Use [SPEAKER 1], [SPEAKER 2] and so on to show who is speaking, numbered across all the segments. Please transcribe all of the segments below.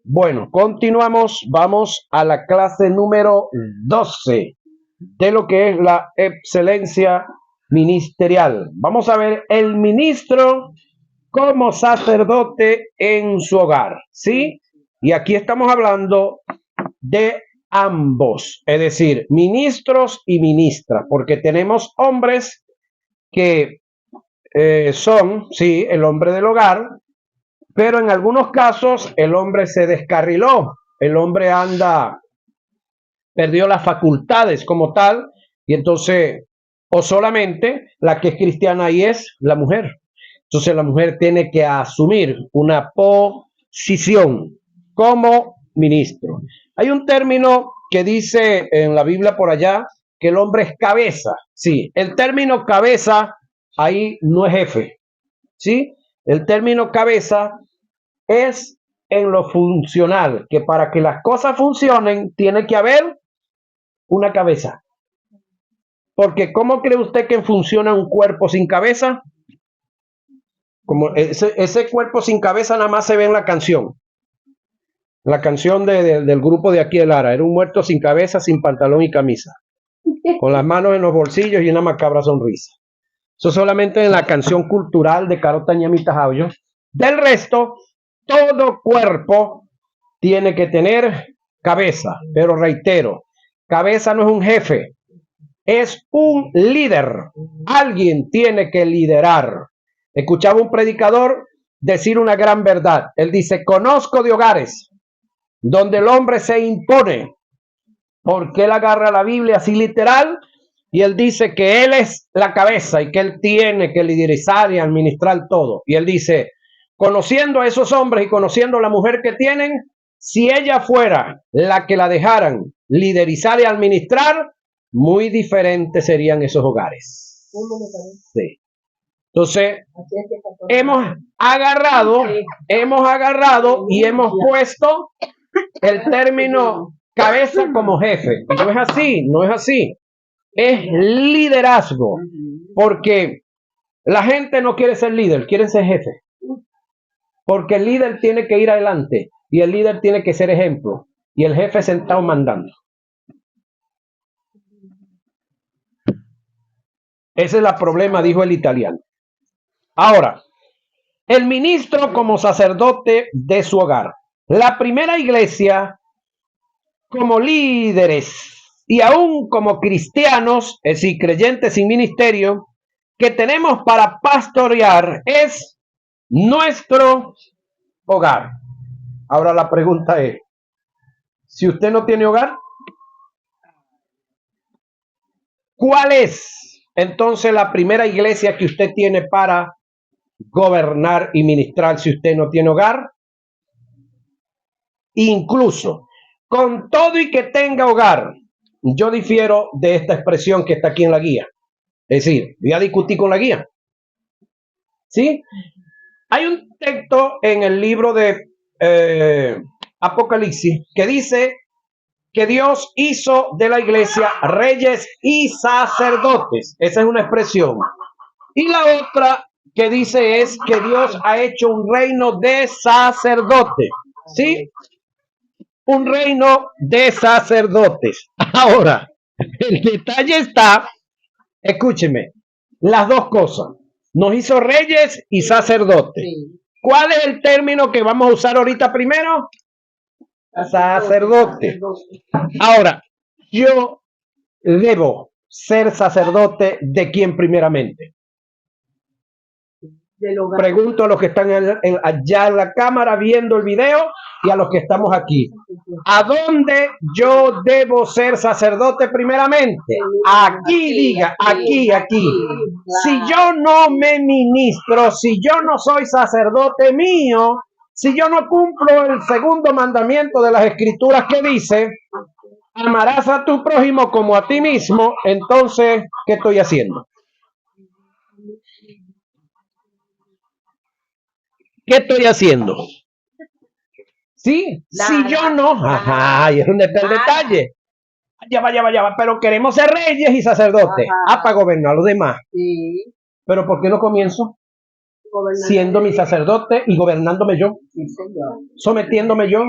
[SPEAKER 1] Bueno, continuamos. Vamos a la clase número 12 de lo que es la excelencia ministerial. Vamos a ver el ministro como sacerdote en su hogar, ¿sí? Y aquí estamos hablando de ambos, es decir, ministros y ministras, porque tenemos hombres que son, sí, el hombre del hogar, pero en algunos casos el hombre se descarriló, el hombre perdió las facultades como tal, y entonces, o solamente la que es cristiana ahí es la mujer. Entonces la mujer tiene que asumir una posición como ministro. Hay un término que dice en la Biblia por allá que el hombre es cabeza. Sí, el término cabeza ahí no es jefe. Sí, el término cabeza es en lo funcional, que para que las cosas funcionen tiene que haber una cabeza. Porque ¿cómo cree usted que funciona un cuerpo sin cabeza? Como ese cuerpo sin cabeza nada más se ve en la canción. La canción del grupo de aquí de Lara. Era un muerto sin cabeza, sin pantalón y camisa. Con las manos en los bolsillos y una macabra sonrisa. Eso solamente en la canción cultural de Carota Ñamita Jaullo. Del resto, todo cuerpo tiene que tener cabeza. Pero reitero, cabeza no es un jefe, es un líder. Alguien tiene que liderar. Escuchaba un predicador decir una gran verdad. Él dice, conozco de hogares donde el hombre se impone, porque él agarra la Biblia así literal y él dice que él es la cabeza y que él tiene que liderizar y administrar todo. Y él dice, conociendo a esos hombres y conociendo a la mujer que tienen, si ella fuera la que la dejaran liderizar y administrar, muy diferentes serían esos hogares. Sí. Entonces, hemos agarrado y hemos puesto el término cabeza como jefe. No es así, no es así. Es liderazgo. Porque la gente no quiere ser líder, quiere ser jefe. Porque el líder tiene que ir adelante y el líder tiene que ser ejemplo. Y el jefe sentado mandando. Ese es el problema, dijo el italiano. Ahora, el ministro como sacerdote de su hogar. La primera iglesia como líderes y aún como cristianos, es decir, creyentes sin ministerio, que tenemos para pastorear es nuestro hogar. Ahora la pregunta es, si usted no tiene hogar, ¿cuál es entonces la primera iglesia que usted tiene para gobernar y ministrar si usted no tiene hogar? Incluso con todo y que tenga hogar, yo difiero de esta expresión que está aquí en la guía. Es decir, voy a discutir con la guía. ¿Sí? Hay un texto en el libro de Apocalipsis que dice que Dios hizo de la iglesia reyes y sacerdotes. Esa es una expresión. Y la otra que dice es que Dios ha hecho un reino de sacerdotes. ¿Sí? Un reino de sacerdotes. Ahora, el detalle está, escúcheme, las dos cosas. Nos hizo reyes y sacerdotes. ¿Cuál es el término que vamos a usar ahorita primero? Sacerdote. Ahora, yo debo ser sacerdote de quién primeramente. Pregunto a los que están allá en la cámara viendo el video y a los que estamos aquí. ¿A dónde yo debo ser sacerdote primeramente? Aquí, diga, aquí. Si yo no me ministro, si yo no soy sacerdote mío, si yo no cumplo el segundo mandamiento de las escrituras que dice, amarás a tu prójimo como a ti mismo, entonces, ¿qué estoy haciendo? ¿Qué estoy haciendo? ¿Sí? Si yo no, ajá, y es donde está el detalle. Ya va, pero queremos ser reyes y sacerdotes. Para gobernar a los demás.
[SPEAKER 2] Sí.
[SPEAKER 1] Pero ¿por qué no comienzo siendo mi sacerdote y gobernándome yo?
[SPEAKER 2] Sí, señor.
[SPEAKER 1] Sometiéndome yo.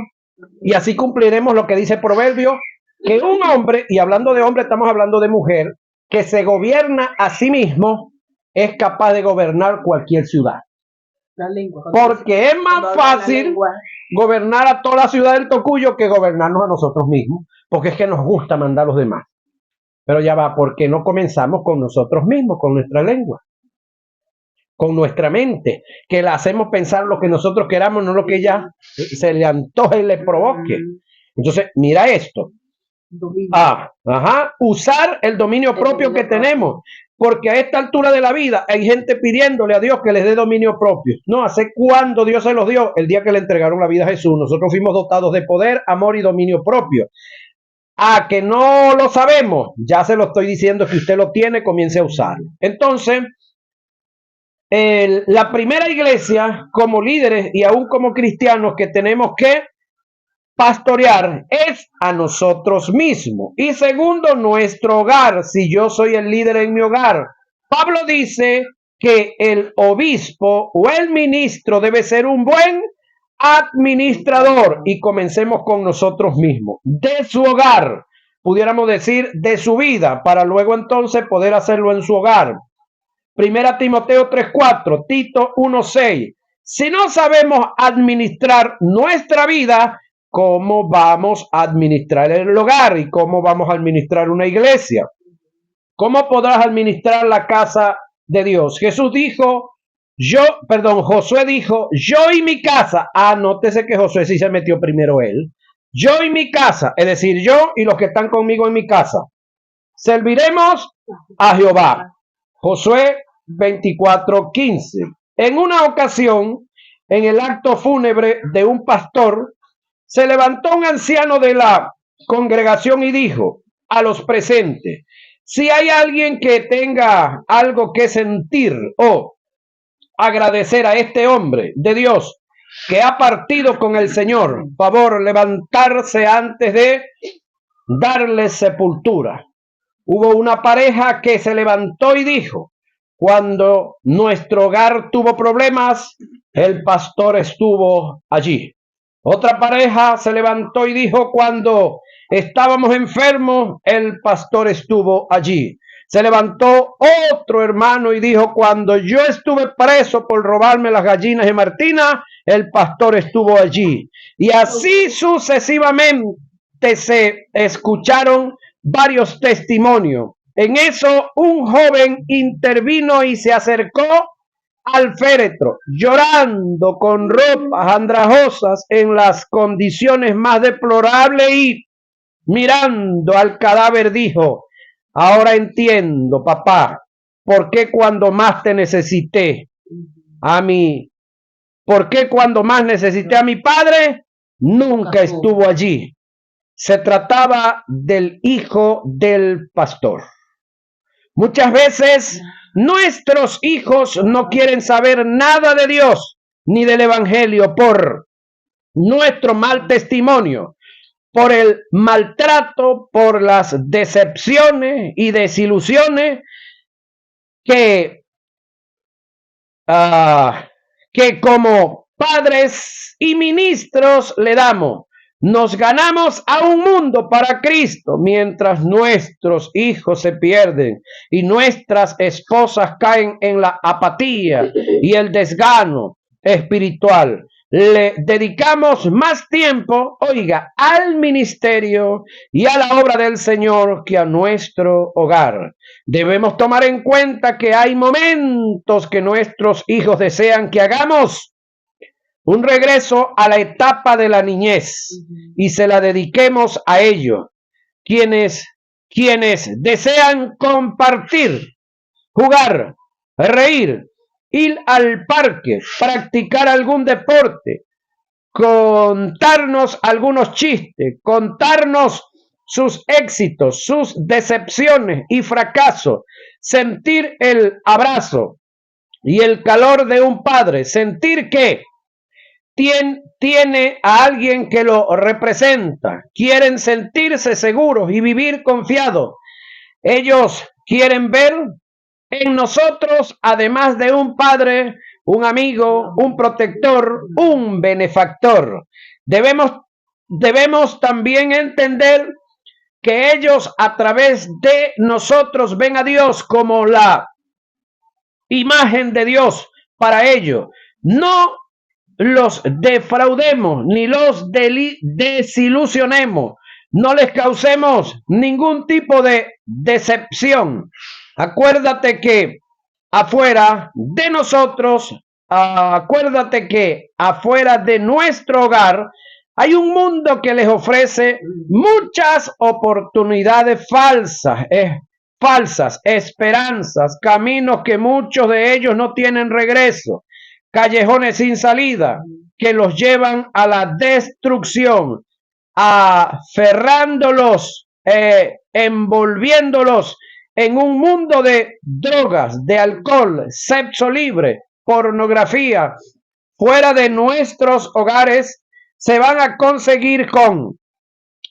[SPEAKER 1] Y así cumpliremos lo que dice Proverbio, que un hombre, y hablando de hombre estamos hablando de mujer, que se gobierna a sí mismo, es capaz de gobernar cualquier ciudad. Porque es más fácil gobernar a toda la ciudad del Tocuyo que gobernarnos a nosotros mismos, porque es que nos gusta mandar a los demás. Pero ya va, ¿por qué no comenzamos con nosotros mismos, con nuestra lengua? Con nuestra mente, que la hacemos pensar lo que nosotros queramos, no lo que ella se le antoje y le provoque. Entonces, mira esto. Usar el dominio propio que tenemos, porque a esta altura de la vida hay gente pidiéndole a Dios que les dé dominio propio. No, ¿hace cuándo Dios se los dio? El día que le entregaron la vida a Jesús. Nosotros fuimos dotados de poder, amor y dominio propio. Que no lo sabemos, ya se lo estoy diciendo, que usted lo tiene, comience a usarlo. Entonces, la primera iglesia, como líderes y aún como cristianos, que tenemos que pastorear es a nosotros mismos. Y segundo, nuestro hogar. Si yo soy el líder en mi hogar, Pablo dice que el obispo o el ministro debe ser un buen administrador. Y comencemos con nosotros mismos, de su hogar, pudiéramos decir de su vida, para luego entonces poder hacerlo en su hogar. Primera Timoteo 3:4, Tito 1:6. Si no sabemos administrar nuestra vida, ¿cómo vamos a administrar el hogar? ¿Y cómo vamos a administrar una iglesia? ¿Cómo podrás administrar la casa de Dios? Jesús dijo, Josué dijo, yo y mi casa. Nótese que Josué sí se metió primero él. Yo y mi casa, es decir, yo y los que están conmigo en mi casa, serviremos a Jehová. Josué 24:15. En una ocasión, en el acto fúnebre de un pastor, se levantó un anciano de la congregación y dijo a los presentes, si hay alguien que tenga algo que sentir o agradecer a este hombre de Dios que ha partido con el Señor, favor levantarse antes de darle sepultura. Hubo una pareja que se levantó y dijo, cuando nuestro hogar tuvo problemas, el pastor estuvo allí. Otra pareja se levantó y dijo, cuando estábamos enfermos, el pastor estuvo allí. Se levantó otro hermano y dijo, cuando yo estuve preso por robarme las gallinas de Martina, el pastor estuvo allí. Y así sucesivamente se escucharon varios testimonios. En eso un joven intervino y se acercó al féretro, llorando con ropas andrajosas en las condiciones más deplorables, y mirando al cadáver dijo, ahora entiendo, papá, por qué cuando más te necesité por qué cuando más necesité a mi padre, nunca estuvo allí. Se trataba del hijo del pastor. Muchas veces nuestros hijos no quieren saber nada de Dios ni del Evangelio por nuestro mal testimonio, por el maltrato, por las decepciones y desilusiones que como padres y ministros le damos. Nos ganamos a un mundo para Cristo mientras nuestros hijos se pierden y nuestras esposas caen en la apatía y el desgano espiritual. Le dedicamos más tiempo, oiga, al ministerio y a la obra del Señor que a nuestro hogar. Debemos tomar en cuenta que hay momentos que nuestros hijos desean que hagamos un regreso a la etapa de la niñez y se la dediquemos a ellos, quienes desean compartir, jugar, reír, ir al parque, practicar algún deporte, contarnos algunos chistes, contarnos sus éxitos, sus decepciones y fracasos, sentir el abrazo y el calor de un padre, sentir que tiene a alguien que lo representa, quieren sentirse seguros y vivir confiados. Ellos quieren ver en nosotros, además de un padre, un amigo, un protector, un benefactor. Debemos debemos también entender que ellos a través de nosotros ven a Dios como la imagen de Dios para ellos. No los defraudemos ni los desilusionemos. No les causemos ningún tipo de decepción. Acuérdate que afuera de nosotros, acuérdate que afuera de nuestro hogar hay un mundo que les ofrece muchas oportunidades falsas, esperanzas, caminos que muchos de ellos no tienen regreso, callejones sin salida que los llevan a la destrucción, aferrándolos, envolviéndolos en un mundo de drogas, de alcohol, sexo libre, pornografía. Fuera de nuestros hogares se van a conseguir con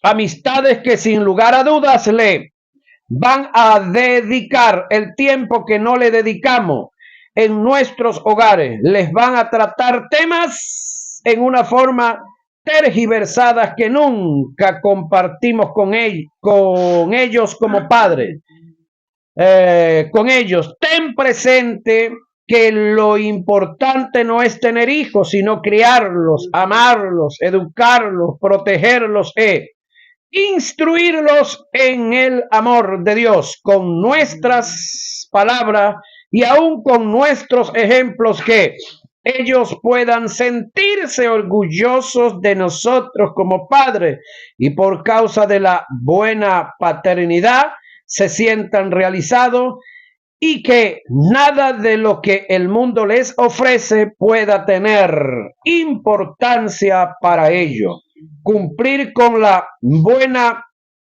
[SPEAKER 1] amistades que sin lugar a dudas le van a dedicar el tiempo que no le dedicamos en nuestros hogares. Les van a tratar temas en una forma tergiversadas que nunca compartimos con ellos como padres. Con ellos, ten presente que lo importante no es tener hijos, sino criarlos, amarlos, educarlos, protegerlos, instruirlos en el amor de Dios con nuestras palabras y aún con nuestros ejemplos, que ellos puedan sentirse orgullosos de nosotros como padres y por causa de la buena paternidad se sientan realizados y que nada de lo que el mundo les ofrece pueda tener importancia para ellos. Cumplir con la buena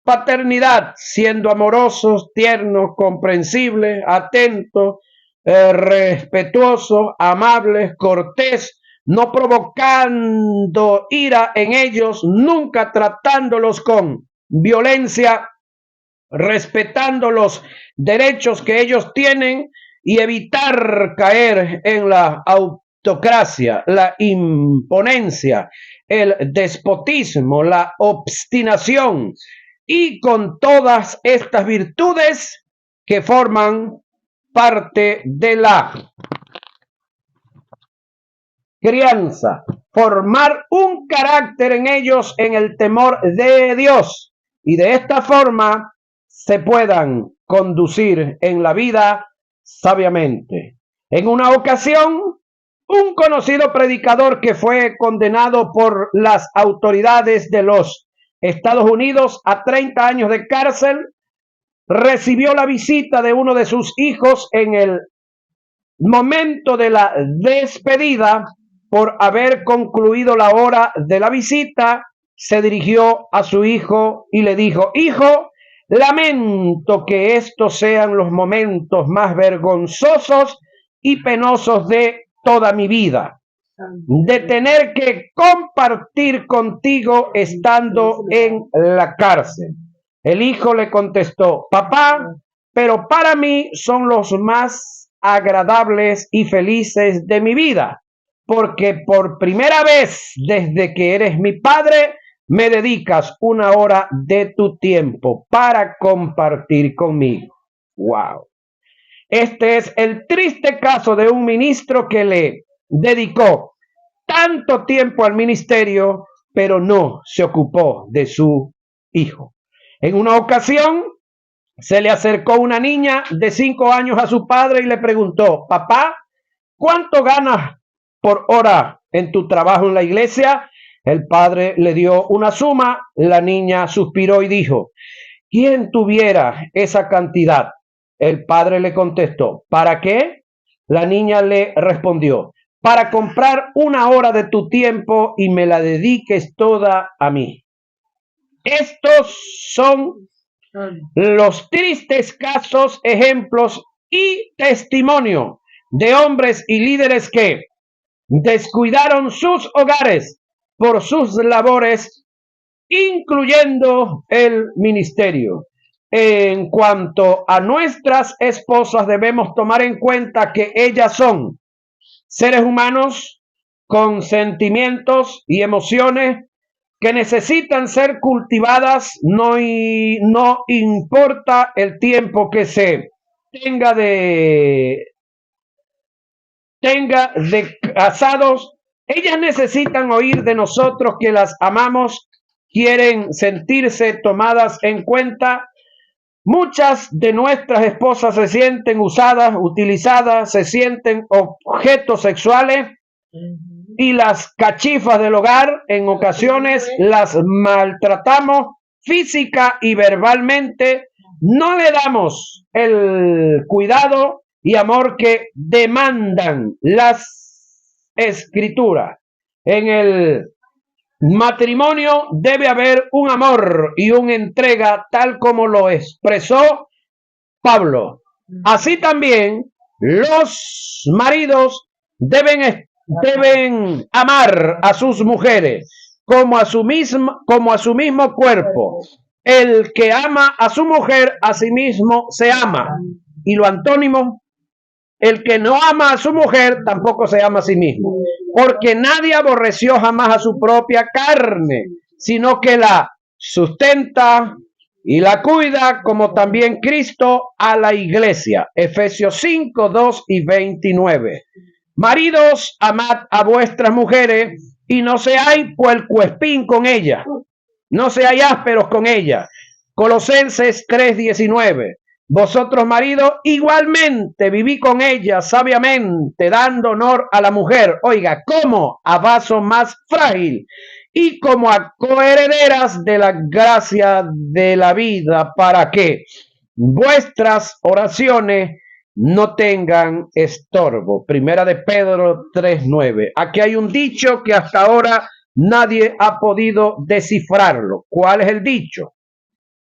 [SPEAKER 1] paternidad, siendo amorosos, tiernos, comprensibles, atentos, respetuosos, amables, cortés, no provocando ira en ellos, nunca tratándolos con violencia, respetando los derechos que ellos tienen y evitar caer en la autocracia, la imponencia, el despotismo, la obstinación, y con todas estas virtudes que forman parte de la crianza, formar un carácter en ellos en el temor de Dios, y de esta forma se puedan conducir en la vida sabiamente. En una ocasión, un conocido predicador que fue condenado por las autoridades de los Estados Unidos a 30 años de cárcel, recibió la visita de uno de sus hijos en el momento de la despedida. Por haber concluido la hora de la visita, se dirigió a su hijo y le dijo: hijo, lamento que estos sean los momentos más vergonzosos y penosos de toda mi vida, de tener que compartir contigo estando en la cárcel. El hijo le contestó: papá, pero para mí son los más agradables y felices de mi vida, porque por primera vez desde que eres mi padre, me dedicas una hora de tu tiempo para compartir conmigo. Wow. Este es el triste caso de un ministro que le dedicó tanto tiempo al ministerio, pero no se ocupó de su hijo. En una ocasión, se le acercó una niña de 5 años a su padre y le preguntó: papá, ¿cuánto ganas por hora en tu trabajo en la iglesia? El padre le dio una suma. La niña suspiró y dijo: ¿quién tuviera esa cantidad? El padre le contestó: ¿para qué? La niña le respondió: para comprar una hora de tu tiempo y me la dediques toda a mí. Estos son los tristes casos, ejemplos y testimonio de hombres y líderes que descuidaron sus hogares por sus labores, incluyendo el ministerio. En cuanto a nuestras esposas, debemos tomar en cuenta que ellas son seres humanos con sentimientos y emociones, que necesitan ser cultivadas, no importa el tiempo que se tenga de casados. Ellas necesitan oír de nosotros que las amamos, quieren sentirse tomadas en cuenta. Muchas de nuestras esposas se sienten usadas, utilizadas, se sienten objetos sexuales y las cachifas del hogar. En ocasiones las maltratamos física y verbalmente. No le damos el cuidado y amor que demandan las escrituras. En el matrimonio debe haber un amor y una entrega tal como lo expresó Pablo. Así también los maridos deben amar a sus mujeres como a su mismo cuerpo. El que ama a su mujer a sí mismo se ama. Y lo antónimo, el que no ama a su mujer tampoco se ama a sí mismo. Porque nadie aborreció jamás a su propia carne, sino que la sustenta y la cuida, como también Cristo a la iglesia. Efesios 5, 2 y 29. Maridos, amad a vuestras mujeres y no seáis puercoespín con ellas. No seáis ásperos con ella. Colosenses 3:19. Vosotros, maridos, igualmente viví con ella sabiamente, dando honor a la mujer. Oiga, como a vaso más frágil y como a coherederas de la gracia de la vida, para que vuestras oraciones no tengan estorbo. Primera de Pedro 3:9. Aquí hay un dicho que hasta ahora nadie ha podido descifrarlo. ¿Cuál es el dicho?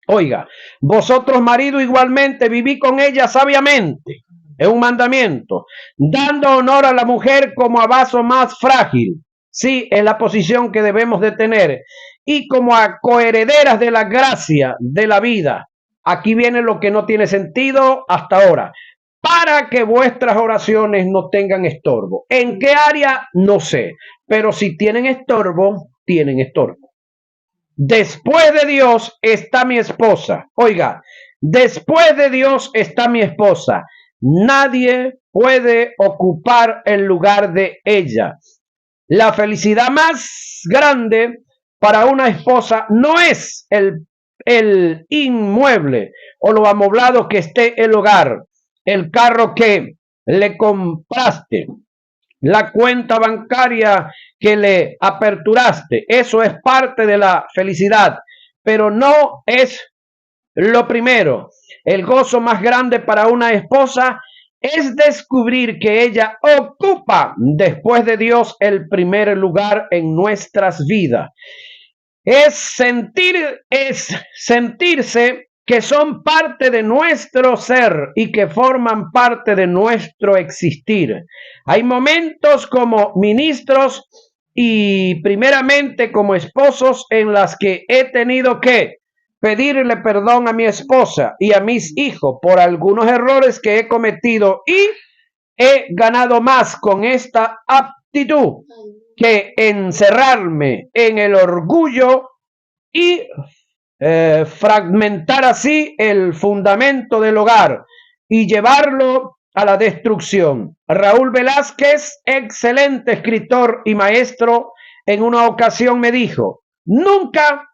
[SPEAKER 1] Oiga, vosotros, marido, igualmente viví con ella sabiamente. Es un mandamiento. Dando honor a la mujer como a vaso más frágil. Sí, es la posición que debemos de tener. Y como a coherederas de la gracia de la vida. Aquí viene lo que no tiene sentido hasta ahora. Para que vuestras oraciones no tengan estorbo. ¿En qué área? No sé. Pero si tienen estorbo, tienen estorbo. Después de Dios está mi esposa. Oiga, después de Dios está mi esposa. Nadie puede ocupar el lugar de ella. La felicidad más grande para una esposa no es el inmueble o lo amoblado que esté el hogar, el carro que le compraste, la cuenta bancaria que le aperturaste. Eso es parte de la felicidad, pero no es lo primero. El gozo más grande para una esposa es descubrir que ella ocupa, después de Dios, el primer lugar en nuestras vidas. Es sentirse que son parte de nuestro ser y que forman parte de nuestro existir. Hay momentos como ministros y primeramente como esposos en las que he tenido que pedirle perdón a mi esposa y a mis hijos por algunos errores que he cometido, y he ganado más con esta aptitud que encerrarme en el orgullo y fragmentar así el fundamento del hogar y llevarlo a la destrucción. Raúl Velázquez, excelente escritor y maestro, en una ocasión me dijo: nunca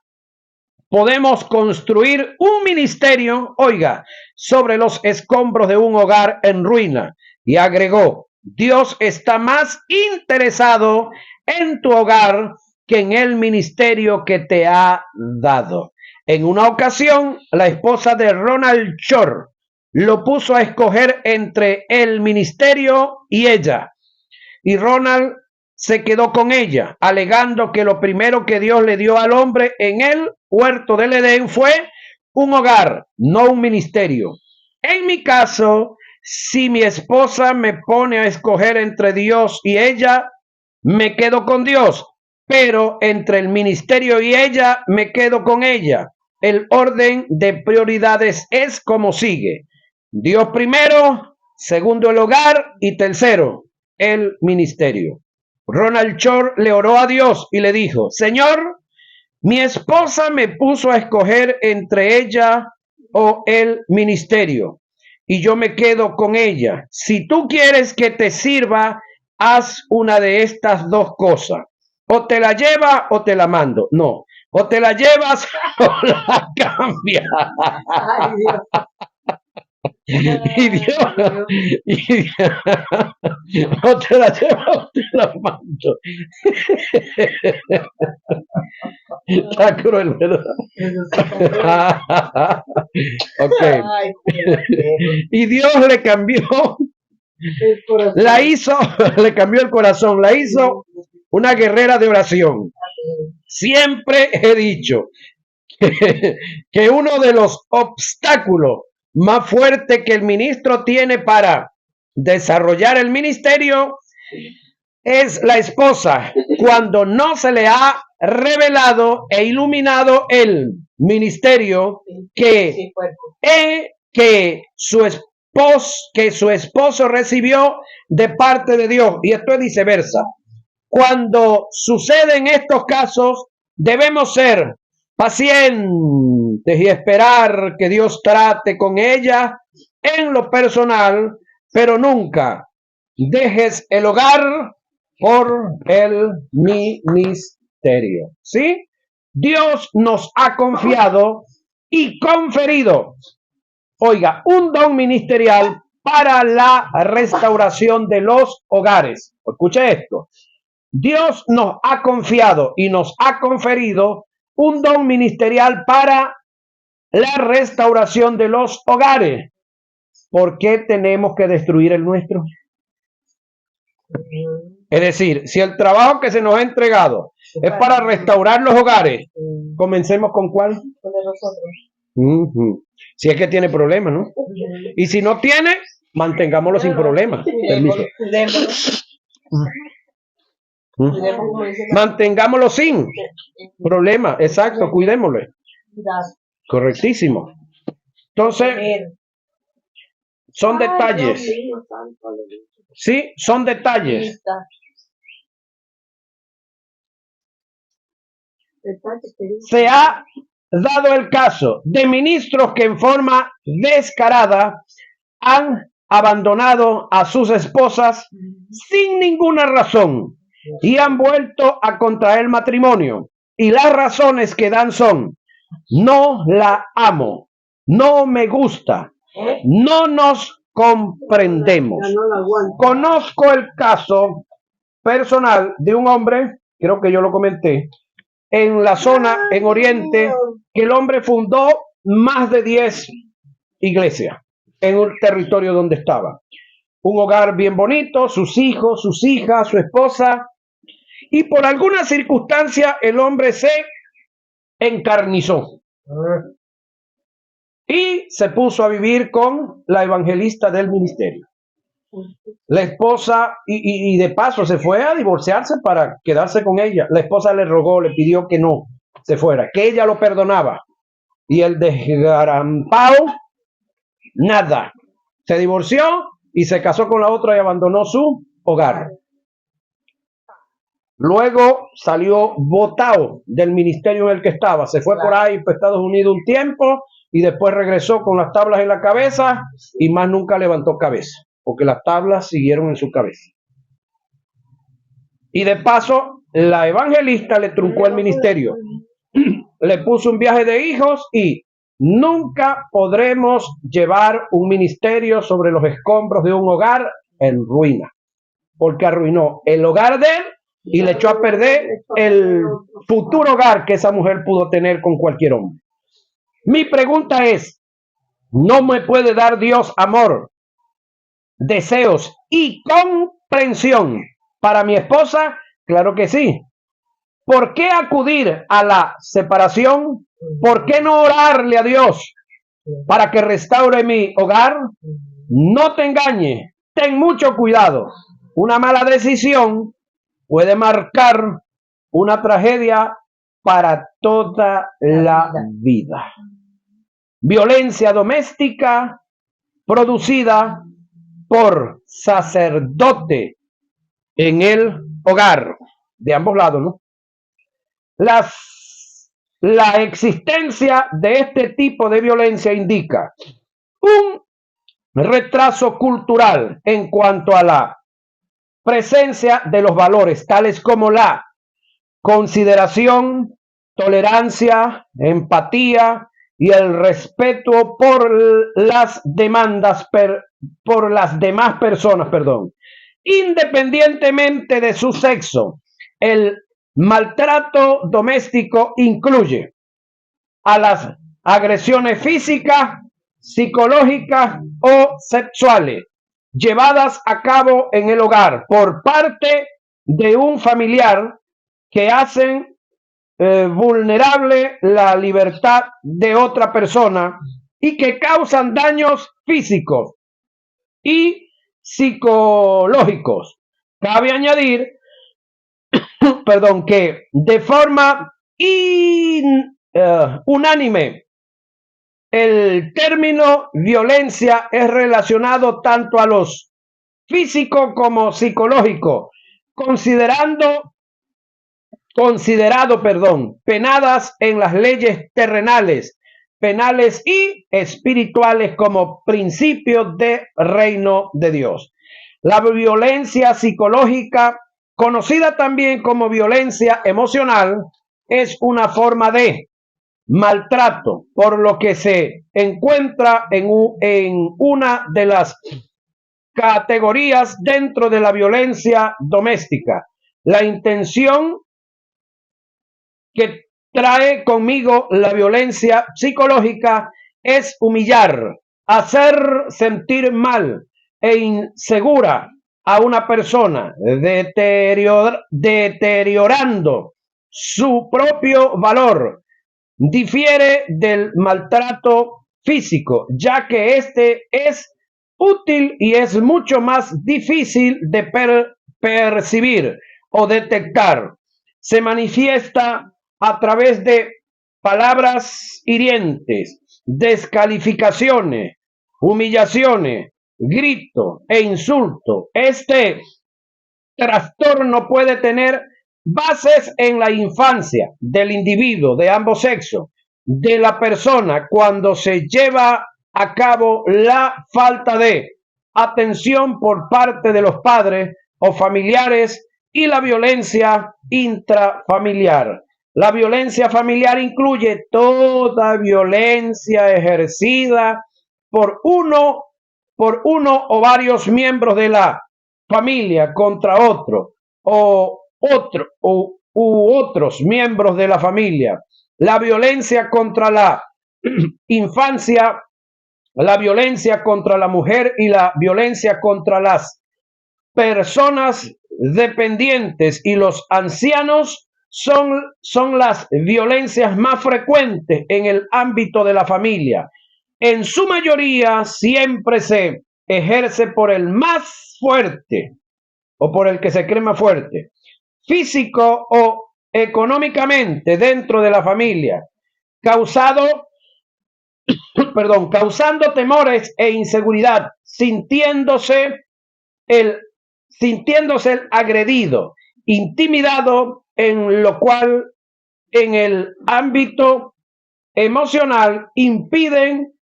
[SPEAKER 1] podemos construir un ministerio, oiga, sobre los escombros de un hogar en ruina. Y agregó: Dios está más interesado en tu hogar que en el ministerio que te ha dado. En una ocasión, la esposa de Ronald Shore lo puso a escoger entre el ministerio y ella. Y Ronald se quedó con ella, alegando que lo primero que Dios le dio al hombre en el huerto del Edén fue un hogar, no un ministerio. En mi caso, si mi esposa me pone a escoger entre Dios y ella, me quedo con Dios, pero entre el ministerio y ella, me quedo con ella. El orden de prioridades es como sigue: Dios primero, segundo el hogar y tercero el ministerio. Ronald Shore le oró a Dios y le dijo: Señor, Mi esposa me puso a escoger entre ella o el ministerio, y yo me quedo con ella. Si tú quieres que te sirva, haz una de estas dos cosas. O te la lleva o te la mando. No, o te la llevas o la cambias.
[SPEAKER 2] Ay, Dios.
[SPEAKER 1] Y Dios, y o te la lleva o te la mando. Está cruel, ¿verdad? Ok.
[SPEAKER 2] Ay,
[SPEAKER 1] Y Dios le cambió, la hizo, le cambió el corazón, la hizo una guerrera de oración. Siempre he dicho que uno de los obstáculos más fuertes que el ministro tiene para desarrollar el ministerio es la esposa, cuando no se le ha revelado e iluminado el ministerio que su esposo recibió de parte de Dios. Y esto es viceversa. Cuando suceden estos casos, debemos ser pacientes y esperar que Dios trate con ella en lo personal, pero nunca dejes el hogar por el ministerio. ¿Sí? Dios nos ha confiado y conferido, oiga, un don ministerial para la restauración de los hogares. Escuche esto. Dios nos ha confiado y nos ha conferido un don ministerial para la restauración de los hogares. ¿Por qué tenemos que destruir el nuestro? Es decir, si el trabajo que se nos ha entregado es para restaurar los hogares, comencemos con ¿cuál?
[SPEAKER 2] Con nosotros.
[SPEAKER 1] Si es que tiene problemas, ¿no? Y si no tiene, mantengámoslo sin problemas. Permiso. Mantengámoslo sin problema, exacto, cuidémoslo. Correctísimo. Entonces, son detalles. Sí, son detalles. Se ha dado el caso de ministros que en forma descarada han abandonado a sus esposas sin ninguna razón y han vuelto a contraer matrimonio. Y las razones que dan son: no la amo, no me gusta, no nos comprendemos. Conozco el caso personal de un hombre, creo que yo lo comenté, en la zona, en Oriente, que el hombre fundó más de 10 iglesias en un territorio donde estaba. Un hogar bien bonito, sus hijos, sus hijas, su esposa, y por alguna circunstancia el hombre se encarnizó y se puso a vivir con la evangelista del ministerio. La esposa, y de paso se fue a divorciarse para quedarse con ella. La esposa le rogó, le pidió que no se fuera, que ella lo perdonaba. Y el desgarampao, nada. Se divorció y se casó con la otra y abandonó su hogar. Luego salió botado del ministerio en el que estaba. Se fue por ahí para Estados Unidos un tiempo y después regresó con las tablas en la cabeza y más nunca levantó cabeza, porque las tablas siguieron en su cabeza. Y de paso, la evangelista le truncó el ministerio. Le puso un viaje de hijos y nunca podremos llevar un ministerio sobre los escombros de un hogar en ruina, porque arruinó el hogar de él y le echó a perder el futuro hogar que esa mujer pudo tener con cualquier hombre. Mi pregunta es: ¿no me puede dar Dios amor, deseos y comprensión para mi esposa? Claro que sí. ¿Por qué acudir a la separación? ¿Por qué no orarle a Dios para que restaure mi hogar? No te engañes, ten mucho cuidado. Una mala decisión puede marcar una tragedia para toda la vida. Violencia doméstica producida por sacerdote en el hogar, de ambos lados, ¿no? Las La existencia de este tipo de violencia indica un retraso cultural en cuanto a la presencia de los valores tales como la consideración, tolerancia, empatía y el respeto por las por las demás personas, independientemente de su sexo. El maltrato doméstico incluye a las agresiones físicas, psicológicas o sexuales llevadas a cabo en el hogar por parte de un familiar que hacen vulnerable la libertad de otra persona y que causan daños físicos y psicológicos. Cabe añadir, que de forma unánime, el término violencia es relacionado tanto a los físico como psicológico, penadas en las leyes terrenales, penales y espirituales como principios de reino de Dios. La violencia psicológica, conocida también como violencia emocional, es una forma de maltrato, por lo que se encuentra en una de las categorías dentro de la violencia doméstica. La intención que trae conmigo la violencia psicológica es humillar, hacer sentir mal e insegura a una persona, deteriorando su propio valor. Difiere del maltrato físico, ya que este es útil y es mucho más difícil de percibir o detectar. Se manifiesta a través de palabras hirientes, descalificaciones, humillaciones, grito e insulto. Este trastorno puede tener bases en la infancia del individuo de ambos sexos, de la persona, cuando se lleva a cabo la falta de atención por parte de los padres o familiares y la violencia intrafamiliar. La violencia familiar incluye toda violencia ejercida por uno o varios miembros de la familia contra otro u otros miembros de la familia. La violencia contra la infancia, la violencia contra la mujer y la violencia contra las personas dependientes y los ancianos son las violencias más frecuentes en el ámbito de la familia. En su mayoría siempre se ejerce por el más fuerte o por el que se cree más fuerte, físico o económicamente dentro de la familia, causando temores e inseguridad, sintiéndose el agredido, intimidado, en lo cual en el ámbito emocional impiden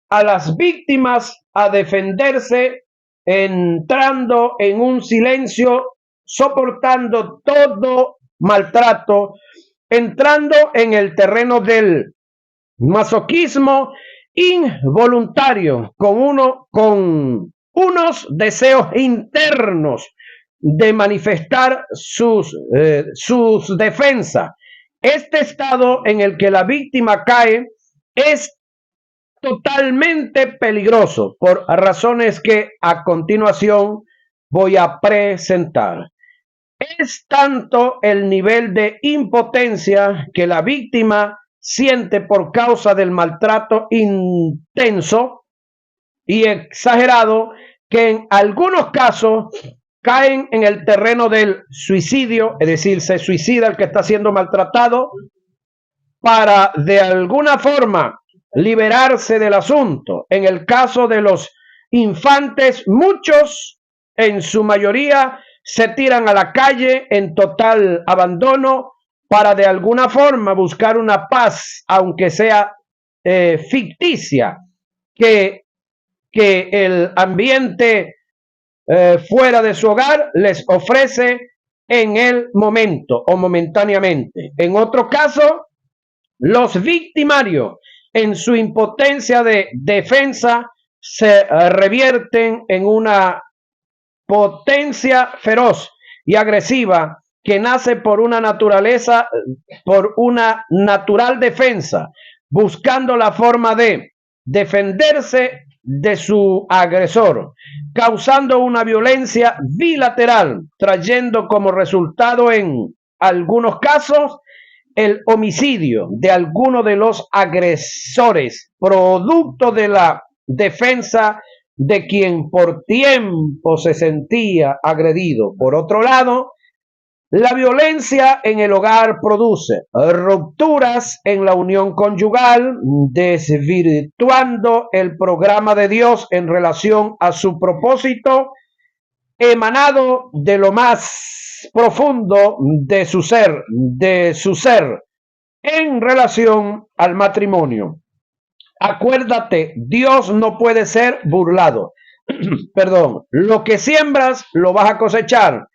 [SPEAKER 1] a las víctimas a defenderse, entrando en un silencio, soportando todo maltrato, entrando en el terreno del masoquismo involuntario, con unos deseos internos de manifestar sus defensas. Este estado en el que la víctima cae es totalmente peligroso por razones que a continuación voy a presentar. Es tanto el nivel de impotencia que la víctima siente por causa del maltrato intenso y exagerado que en algunos casos caen en el terreno del suicidio, es decir, se suicida el que está siendo maltratado para de alguna forma liberarse del asunto. En el caso de los infantes, muchos, en su mayoría, se tiran a la calle en total abandono para de alguna forma buscar una paz, aunque sea ficticia, que el ambiente fuera de su hogar les ofrece en el momento o momentáneamente. En otro caso, los victimarios en su impotencia de defensa se revierten en una potencia feroz y agresiva que nace por una naturaleza, por una natural defensa, buscando la forma de defenderse de su agresor, causando una violencia bilateral, trayendo como resultado en algunos casos el homicidio de alguno de los agresores, producto de la defensa de quien por tiempo se sentía agredido. Por otro lado, la violencia en el hogar produce rupturas en la unión conyugal, desvirtuando el programa de Dios en relación a su propósito emanado de lo más profundo de su ser, en relación al matrimonio. Acuérdate, Dios no puede ser burlado. Perdón, lo que siembras lo vas a cosechar.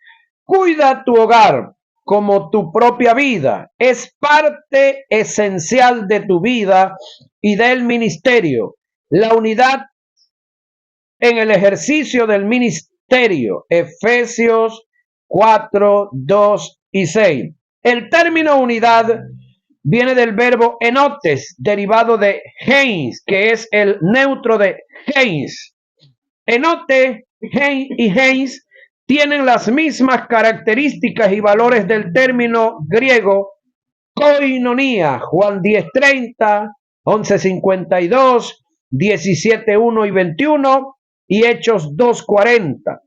[SPEAKER 1] Cuida tu hogar como tu propia vida. Es parte esencial de tu vida y del ministerio. La unidad en el ejercicio del ministerio. Efesios 4, 2 y 6. El término unidad viene del verbo enotes, derivado de heins, que es el neutro de heins. Enote y heins tienen las mismas características y valores del término griego koinonía, Juan 10:30, 11:52, 17:1 y 21 y Hechos 2:40,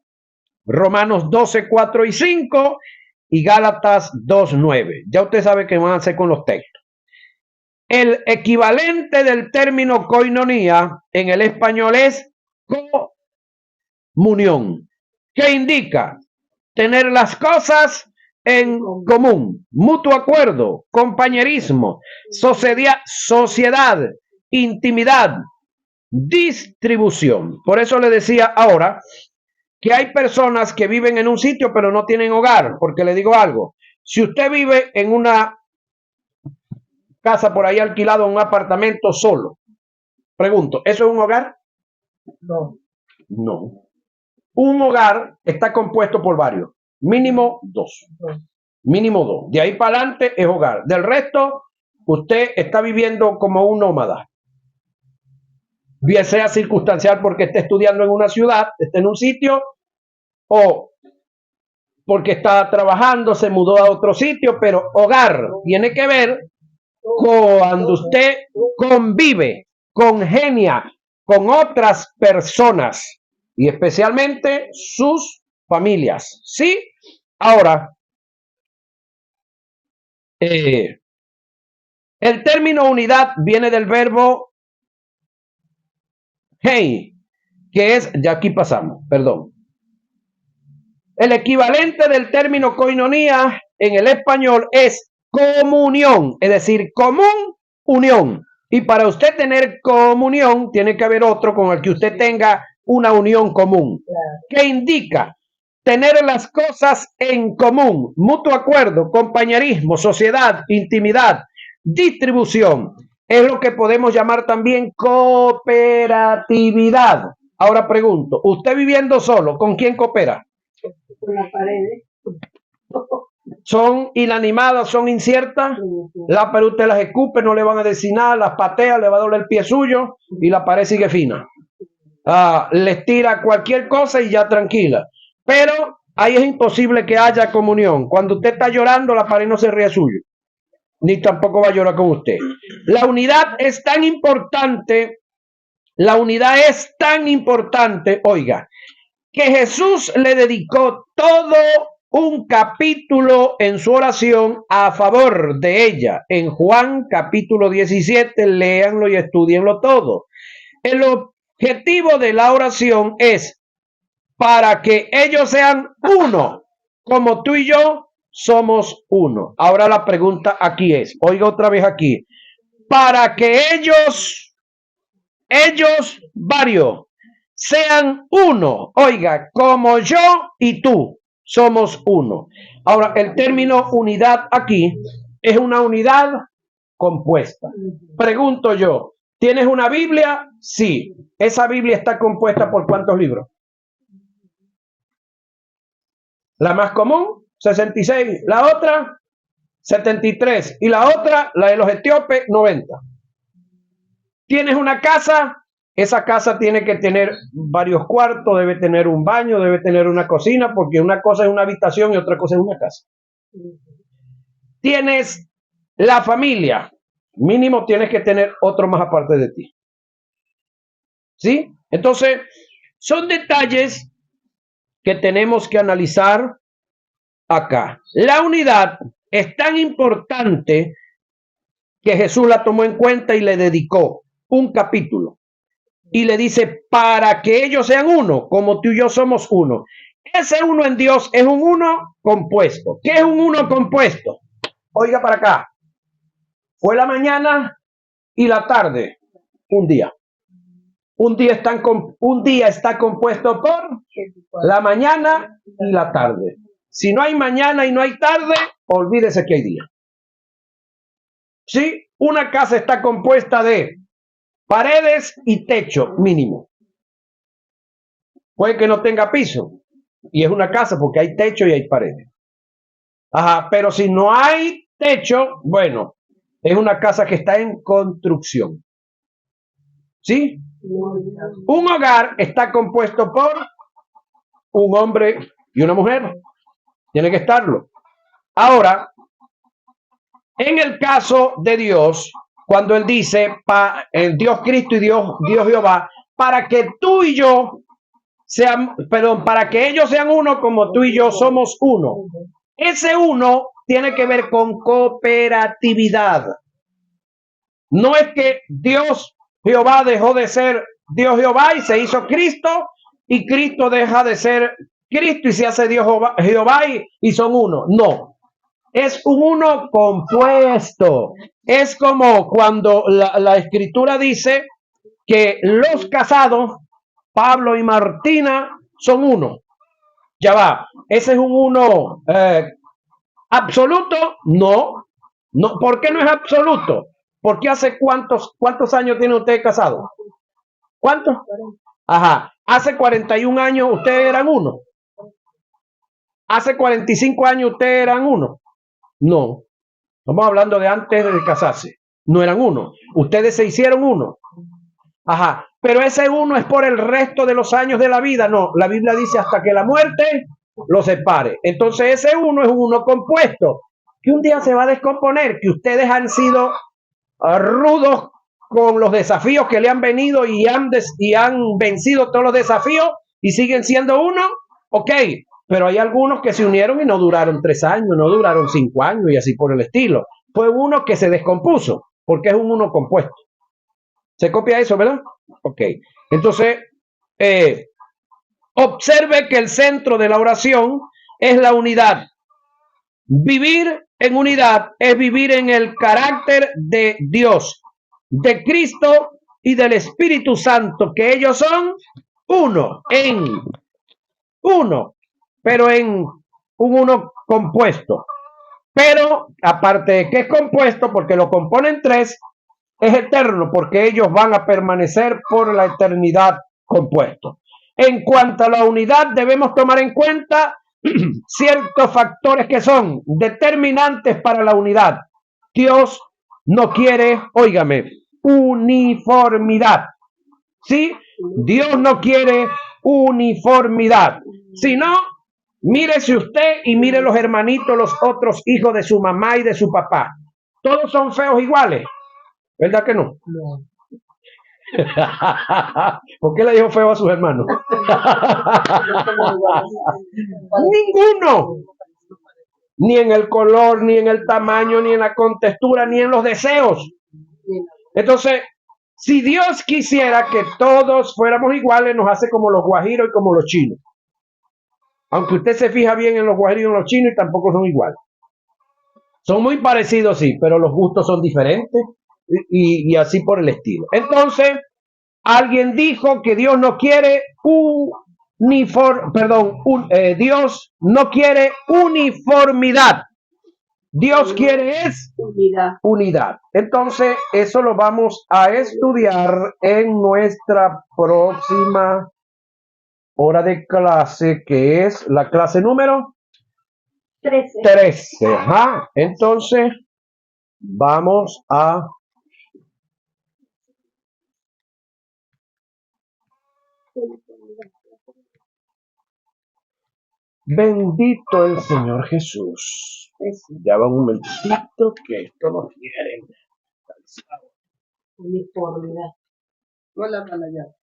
[SPEAKER 1] Romanos 12:4 y 5 y Gálatas 2:9. Ya usted sabe qué van a hacer con los textos. El equivalente del término koinonía en el español es comunión, que indica tener las cosas en común, mutuo acuerdo, compañerismo, sociedad, intimidad, distribución. Por eso le decía ahora que hay personas que viven en un sitio pero no tienen hogar, porque le digo algo, si usted vive en una casa por ahí alquilado, un apartamento solo, pregunto, ¿eso es un hogar?
[SPEAKER 2] No.
[SPEAKER 1] No. Un hogar está compuesto por varios, mínimo dos. Mínimo dos. De ahí para adelante es hogar. Del resto, usted está viviendo como un nómada. Bien sea circunstancial porque esté estudiando en una ciudad, esté en un sitio, o porque está trabajando, se mudó a otro sitio, pero hogar tiene que ver cuando usted convive, congenia con otras personas y especialmente sus familias. ¿Sí? Ahora, el término unidad viene del verbo hey, que es, ya aquí pasamos, perdón. El equivalente del término koinonía en el español es comunión, es decir, común, unión. Y para usted tener comunión, tiene que haber otro con el que usted tenga una unión común, que indica tener las cosas en común, mutuo acuerdo, compañerismo, sociedad, intimidad, distribución. Es lo que podemos llamar también cooperatividad. Ahora pregunto, ¿usted viviendo solo, con quién coopera?
[SPEAKER 2] Con la pared.
[SPEAKER 1] Son inanimadas, son inciertas. La pared usted las escupe, no le van a decir nada, las patea, le va a doler el pie suyo y la pared sigue fina. Les tira cualquier cosa y ya tranquila. Pero ahí es imposible que haya comunión. Cuando usted está llorando, la pared no se ríe suyo, ni tampoco va a llorar con usted. La unidad es tan importante, oiga, que Jesús le dedicó todo un capítulo en su oración a favor de ella. En Juan capítulo 17, léanlo y estudienlo todo. El objetivo de la oración es para que ellos sean uno, como tú y yo somos uno. Ahora la pregunta aquí es, oiga otra vez aquí, para que ellos varios, sean uno. Oiga, como yo y tú somos uno. Ahora, el término unidad aquí es una unidad compuesta. Pregunto yo, ¿tienes una Biblia? Sí. ¿Esa Biblia está compuesta por cuántos libros? La más común, 66. La otra, 73. Y la otra, la de los etíopes, 90. ¿Tienes una casa? Esa casa tiene que tener varios cuartos, debe tener un baño, debe tener una cocina, porque una cosa es una habitación y otra cosa es una casa. Tienes la familia, mínimo tienes que tener otro más aparte de ti. ¿Sí? Entonces, son detalles que tenemos que analizar acá. La unidad es tan importante que Jesús la tomó en cuenta y le dedicó un capítulo. Y le dice, para que ellos sean uno, como tú y yo somos uno. Ese uno en Dios es un uno compuesto. ¿Qué es un uno compuesto? Oiga para acá. Fue la mañana y la tarde, un día. Un día está compuesto por la mañana y la tarde. Si no hay mañana y no hay tarde, olvídese que hay día. ¿Sí? Una casa está compuesta de paredes y techo mínimo. Puede que no tenga piso y es una casa porque hay techo y hay paredes. Ajá, pero si no hay techo, bueno, es una casa que está en construcción. ¿Sí? Un hogar está compuesto por un hombre y una mujer. Tiene que estarlo. Ahora, en el caso de Dios, cuando Él dice, Dios Cristo y Dios Jehová, para que tú y yo para que ellos sean uno como tú y yo somos uno. Ese uno tiene que ver con cooperatividad. No es que Dios Jehová dejó de ser Dios Jehová y se hizo Cristo y Cristo deja de ser Cristo y se hace Dios Jehová y son uno. No, es un uno compuesto. Es como cuando la escritura dice que los casados, Pablo y Martina, son uno. Ya va, ese es un uno absoluto. No, no. ¿Por qué no es absoluto? Porque hace cuántos años tiene usted casado. ¿Cuántos? Ajá, hace 41 años ustedes eran uno. Hace 45 años ustedes eran uno. No, estamos hablando de antes de casarse. No eran uno. Ustedes se hicieron uno. Ajá, pero ese uno es por el resto de los años de la vida. No, la Biblia dice hasta que la muerte lo separe. Entonces ese uno es un uno compuesto, que un día se va a descomponer, que ustedes han sido rudos con los desafíos que le han venido y han vencido todos los desafíos y siguen siendo uno. Ok, pero hay algunos que se unieron y no duraron 3 años, no duraron 5 años y así por el estilo. Fue uno que se descompuso, porque es un uno compuesto. ¿Se copia eso, verdad? Ok. Entonces, observe que el centro de la oración es la unidad. Vivir en unidad es vivir en el carácter de Dios, de Cristo y del Espíritu Santo, que ellos son uno, pero en un uno compuesto. Pero, aparte de que es compuesto, porque lo componen 3, es eterno, porque ellos van a permanecer por la eternidad compuestos. En cuanto a la unidad, debemos tomar en cuenta ciertos factores que son determinantes para la unidad. Dios no quiere, óigame, uniformidad. ¿Sí? Dios no quiere uniformidad. Si no, mírese usted y mire los hermanitos, los otros hijos de su mamá y de su papá. Todos son feos iguales. ¿Verdad que no? No. ¿Por qué le dijo feo a sus hermanos? Ninguno. Ni en el color, ni en el tamaño, ni en la contextura, ni en los deseos. Entonces, si Dios quisiera que todos fuéramos iguales, nos hace como los guajiros y como los chinos. Aunque usted se fija bien en los guajiros y en los chinos, y tampoco son iguales. Son muy parecidos, sí, pero los gustos son diferentes y así por el estilo. Entonces, alguien dijo que Dios no quiere Dios no quiere uniformidad. Dios quiere es
[SPEAKER 2] Unidad.
[SPEAKER 1] unidad. Entonces, eso lo vamos a estudiar en nuestra próxima hora de clase, que es la clase número 13. Ajá. Entonces, vamos a bendito el Señor Jesús. Ya va un momentito que esto no quiere.
[SPEAKER 2] Uniformidad. No la mala ya.